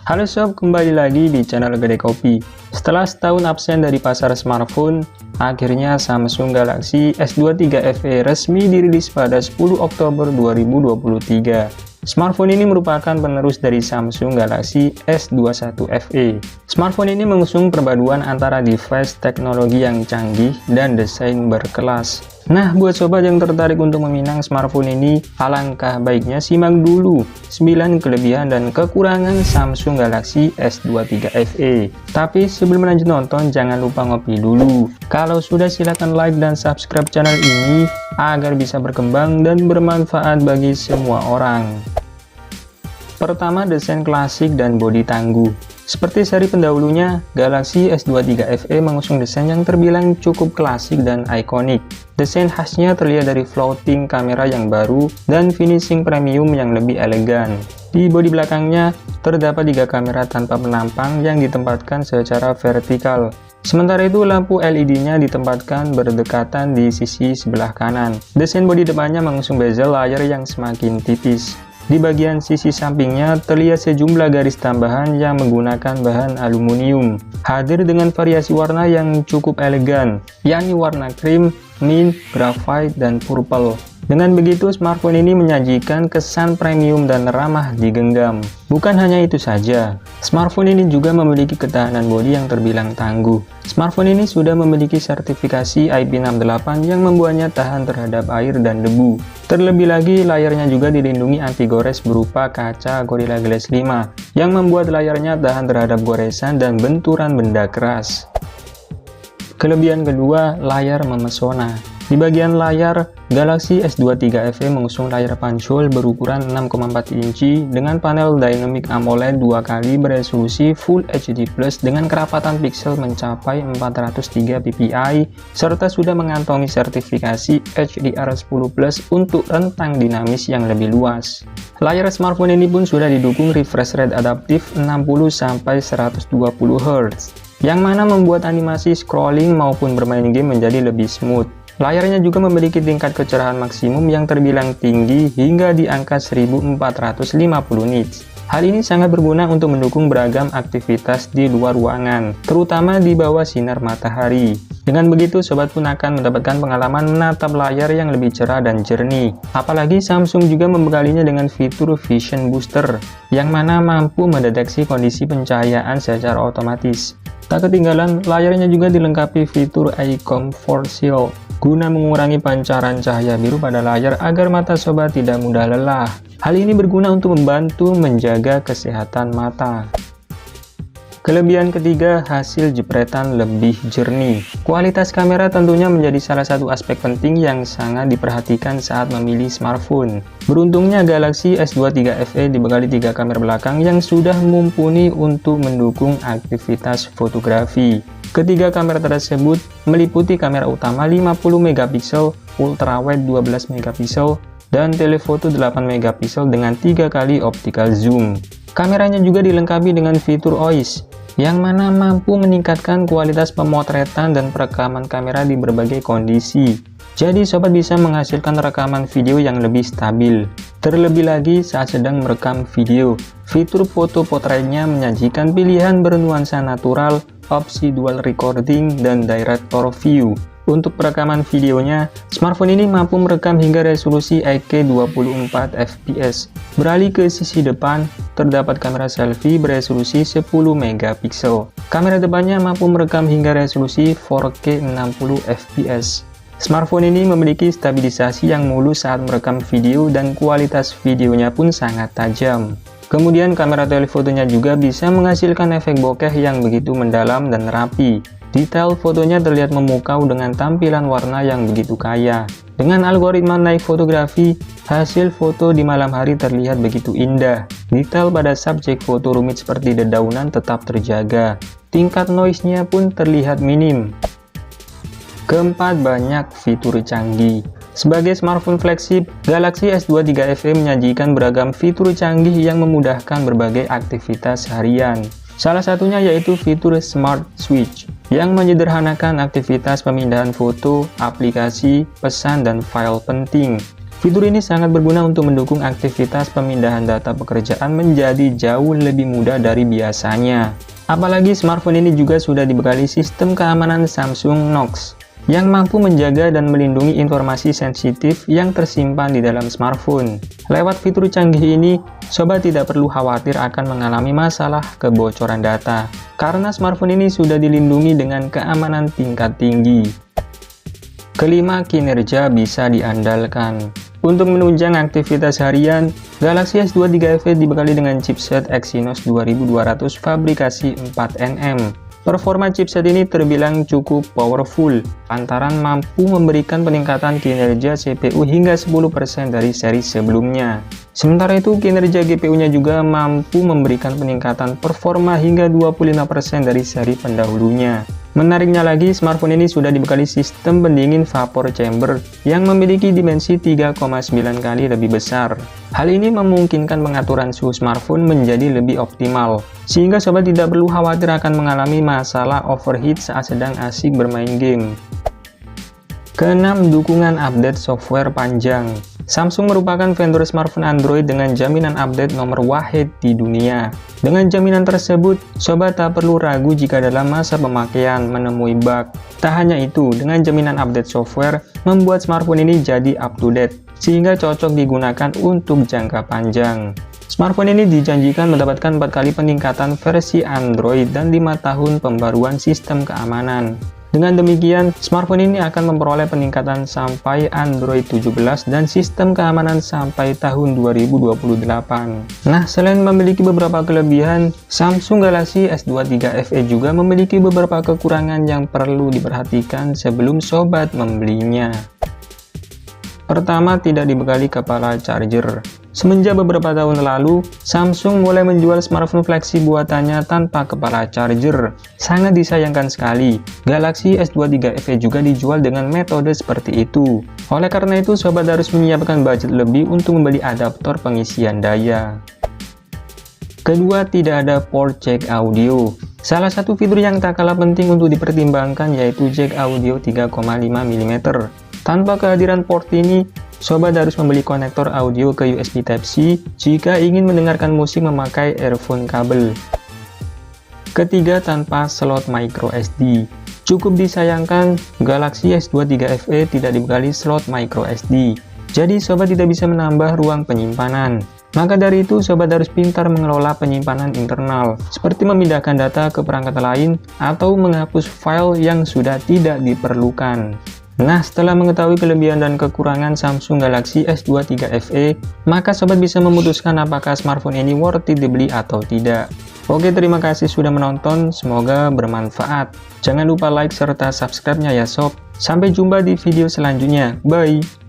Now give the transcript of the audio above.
Halo sob, kembali lagi di channel Gede Kopi. Setelah setahun absen dari pasar smartphone, akhirnya Samsung Galaxy S23 FE resmi dirilis pada 10 Oktober 2023. Smartphone ini merupakan penerus dari Samsung Galaxy S21 FE. Smartphone ini mengusung perpaduan antara device teknologi yang canggih dan desain berkelas. Nah, buat sobat yang tertarik untuk meminang smartphone ini, alangkah baiknya simak dulu 9 kelebihan dan kekurangan Samsung Galaxy S23 FE. Tapi sebelum lanjut nonton, jangan lupa ngopi dulu. Kalau sudah, silakan like dan subscribe channel ini agar bisa berkembang dan bermanfaat bagi semua orang. Pertama, desain klasik dan bodi tangguh. Seperti seri pendahulunya, Galaxy S23 FE mengusung desain yang terbilang cukup klasik dan ikonik. Desain khasnya terlihat dari floating kamera yang baru dan finishing premium yang lebih elegan. Di bodi belakangnya, terdapat 3 kamera tanpa penampang yang ditempatkan secara vertikal. Sementara itu, lampu LED-nya ditempatkan berdekatan di sisi sebelah kanan. Desain bodi depannya mengusung bezel layar yang semakin tipis. Di bagian sisi sampingnya terlihat sejumlah garis tambahan yang menggunakan bahan aluminium, hadir dengan variasi warna yang cukup elegan, yakni warna krim, mint, graphite, dan purple. Dengan begitu, smartphone ini menyajikan kesan premium dan ramah digenggam. Bukan hanya itu saja, smartphone ini juga memiliki ketahanan bodi yang terbilang tangguh. Smartphone ini sudah memiliki sertifikasi IP68 yang membuatnya tahan terhadap air dan debu. Terlebih lagi, layarnya juga dilindungi anti gores berupa kaca Gorilla Glass 5 yang membuat layarnya tahan terhadap goresan dan benturan benda keras. Kelebihan kedua, layar memesona. Di bagian layar, Galaxy S23 FE mengusung layar panjol berukuran 6,4 inci dengan panel Dynamic AMOLED 2x beresolusi Full HD+ dengan kerapatan piksel mencapai 403 ppi serta sudah mengantongi sertifikasi HDR10+ untuk rentang dinamis yang lebih luas. Layar smartphone ini pun sudah didukung refresh rate adaptif 60-120 Hz, yang mana membuat animasi scrolling maupun bermain game menjadi lebih smooth. Layarnya juga memiliki tingkat kecerahan maksimum yang terbilang tinggi hingga di angka 1450 nits. Hal ini sangat berguna untuk mendukung beragam aktivitas di luar ruangan, terutama di bawah sinar matahari. Dengan begitu, sobat pun akan mendapatkan pengalaman menatap layar yang lebih cerah dan jernih. Apalagi Samsung juga membekalinya dengan fitur Vision Booster, yang mana mampu mendeteksi kondisi pencahayaan secara otomatis. Tak ketinggalan, layarnya juga dilengkapi fitur Eye Comfort Shield guna mengurangi pancaran cahaya biru pada layar agar mata sobat tidak mudah lelah. Hal ini berguna untuk membantu menjaga kesehatan mata. Kelebihan ketiga, hasil jepretan lebih jernih. Kualitas kamera tentunya menjadi salah satu aspek penting yang sangat diperhatikan saat memilih smartphone. Beruntungnya Galaxy S23 FE dibekali 3 kamera belakang yang sudah mumpuni untuk mendukung aktivitas fotografi. Ketiga kamera tersebut meliputi kamera utama 50 megapiksel, ultrawide 12 megapiksel, dan telefoto 8 megapiksel dengan 3 kali optical zoom. Kameranya juga dilengkapi dengan fitur OIS, yang mana mampu meningkatkan kualitas pemotretan dan perekaman kamera di berbagai kondisi. Jadi sobat bisa menghasilkan rekaman video yang lebih stabil. Terlebih lagi saat sedang merekam video, fitur foto potretnya menyajikan pilihan bernuansa natural, opsi dual recording, dan director view. Untuk perekaman videonya, smartphone ini mampu merekam hingga resolusi 8K 24 fps. Beralih ke sisi depan, terdapat kamera selfie beresolusi 10 megapiksel. Kamera depannya mampu merekam hingga resolusi 4K 60 fps. Smartphone ini memiliki stabilisasi yang mulus saat merekam video dan kualitas videonya pun sangat tajam. Kemudian kamera telefotonya juga bisa menghasilkan efek bokeh yang begitu mendalam dan rapi. Detail fotonya terlihat memukau dengan tampilan warna yang begitu kaya. Dengan algoritma night fotografi, hasil foto di malam hari terlihat begitu indah. Detail pada subjek foto rumit seperti dedaunan tetap terjaga. Tingkat noise-nya pun terlihat minim. Keempat, banyak fitur canggih. Sebagai smartphone flagship, Galaxy S23 FE menyajikan beragam fitur canggih yang memudahkan berbagai aktivitas harian. Salah satunya yaitu fitur Smart Switch, yang menyederhanakan aktivitas pemindahan foto, aplikasi, pesan, dan file penting. Fitur ini sangat berguna untuk mendukung aktivitas pemindahan data pekerjaan menjadi jauh lebih mudah dari biasanya. Apalagi smartphone ini juga sudah dibekali sistem keamanan Samsung Knox yang mampu menjaga dan melindungi informasi sensitif yang tersimpan di dalam smartphone. Lewat fitur canggih ini, sobat tidak perlu khawatir akan mengalami masalah kebocoran data, karena smartphone ini sudah dilindungi dengan keamanan tingkat tinggi. Kelima, kinerja bisa diandalkan. Untuk menunjang aktivitas harian, Galaxy S23 FE dibekali dengan chipset Exynos 2200 fabrikasi 4nm. Performa chipset ini terbilang cukup powerful, lantaran mampu memberikan peningkatan kinerja CPU hingga 10% dari seri sebelumnya. Sementara itu, kinerja GPU-nya juga mampu memberikan peningkatan performa hingga 25% dari seri pendahulunya. Menariknya lagi, smartphone ini sudah dibekali sistem pendingin vapor chamber yang memiliki dimensi 3,9 kali lebih besar. Hal ini memungkinkan pengaturan suhu smartphone menjadi lebih optimal, sehingga sobat tidak perlu khawatir akan mengalami masalah overheat saat sedang asik bermain game. Keenam, dukungan update software panjang. Samsung merupakan vendor smartphone Android dengan jaminan update nomor wahid di dunia. Dengan jaminan tersebut, sobat tak perlu ragu jika dalam masa pemakaian menemui bug. Tak hanya itu, dengan jaminan update software, membuat smartphone ini jadi up-to-date, sehingga cocok digunakan untuk jangka panjang. Smartphone ini dijanjikan mendapatkan 4 kali peningkatan versi Android dan 5 tahun pembaruan sistem keamanan. Dengan demikian, smartphone ini akan memperoleh peningkatan sampai Android 17 dan sistem keamanan sampai tahun 2028. Nah, selain memiliki beberapa kelebihan, Samsung Galaxy S23 FE juga memiliki beberapa kekurangan yang perlu diperhatikan sebelum sobat membelinya. Pertama, tidak dibekali kepala charger. Semenjak beberapa tahun lalu, Samsung mulai menjual smartphone flagship buatannya tanpa kepala charger. Sangat disayangkan sekali, Galaxy S23 FE juga dijual dengan metode seperti itu. Oleh karena itu, sobat harus menyiapkan budget lebih untuk membeli adaptor pengisian daya. Kedua, tidak ada port jack audio. Salah satu fitur yang tak kalah penting untuk dipertimbangkan yaitu jack audio 3,5 mm. Tanpa kehadiran port ini, sobat harus membeli konektor audio ke USB Type-C jika ingin mendengarkan musik memakai earphone kabel. Ketiga, tanpa slot micro SD. Cukup disayangkan, Galaxy S23 FE tidak dibekali slot micro SD. Jadi, sobat tidak bisa menambah ruang penyimpanan. Maka dari itu, sobat harus pintar mengelola penyimpanan internal, seperti memindahkan data ke perangkat lain atau menghapus file yang sudah tidak diperlukan. Nah, setelah mengetahui kelebihan dan kekurangan Samsung Galaxy S23 FE, maka sobat bisa memutuskan apakah smartphone ini worth it dibeli atau tidak. Oke, terima kasih sudah menonton, semoga bermanfaat. Jangan lupa like serta subscribe-nya ya sob. Sampai jumpa di video selanjutnya, bye!